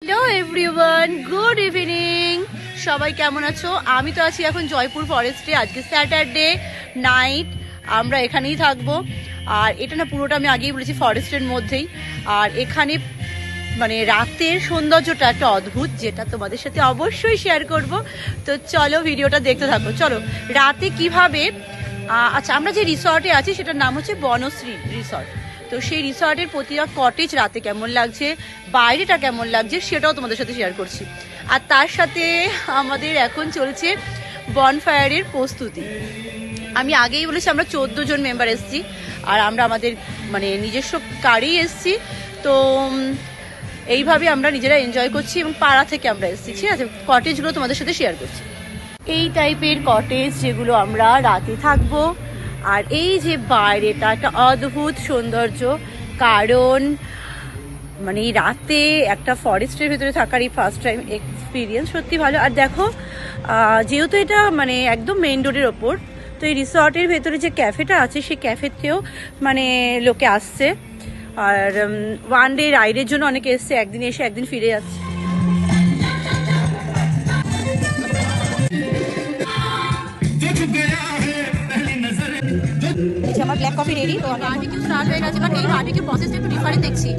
Hello everyone, good evening. সবাই কেমন আছো? আমি তো আছি এখন জয়পুর ফরেস্টে। আজকে স্যাটারডে নাইট, আমরা এখানেই থাকবো। আর এটা না পুরোটা আমি আগেই বলেছি ফরেস্টের মধ্যেই। আর এখানে মানে রাতের সৌন্দর্যটা একটা অদ্ভুত, যেটা তোমাদের সাথে অবশ্যই শেয়ার করব। তো চলো ভিডিওটা দেখতে থাকো। চলো রাতে কিভাবে আচ্ছা, আমরা যে রিসর্টে আছি সেটার নাম হচ্ছে বনশ্রী রিসর্ট। তো সেই রিসর্টের প্রতিটা কটেজ রাতে কেমন লাগছে, বাইরেটা কেমন লাগছে, সেটাও তোমাদের সাথে শেয়ার করছি। আর তার সাথে আমাদের এখন চলছে বনফায়ারের প্রস্তুতি। আমি আগেই বলেছি আমরা 14 জন মেম্বার এসেছি, আর আমরা আমাদের মানে নিজস্ব কারেই এসেছি। তো এইভাবে আমরা নিজেরা এনজয় করছি এবং পাড়া থেকে আমরা এসেছি। ঠিক আছে, কটেজগুলো তোমাদের সাথে শেয়ার করছি। এই টাইপের কটেজ যেগুলো আমরা রাতে থাকবো। আর এই যে বাইরেটা একটা অদ্ভুত সৌন্দর্য, কারণ মানে এই রাতে একটা ফরেস্টের ভেতরে থাকার এই ফার্স্ট টাইম এক্সপিরিয়েন্স সত্যি ভালো। আর দেখো যেহেতু এটা মানে একদম মেইন রোডের ওপর, তো এই রিসর্টের ভেতরে যে ক্যাফেটা আছে সেই ক্যাফেতেও মানে লোকে আসছে। আর ওয়ান ডে রাইডের জন্য অনেকে এসছে, একদিন এসে একদিন ফিরে যাচ্ছে। আমার ব্ল্যাক কফি রেডি। তো বারবিকিউ স্টার্ট হয়ে গেছে, বাট এই বারবিকিউ প্রসেসটা একটু ডিফারেন্ট দেখছি।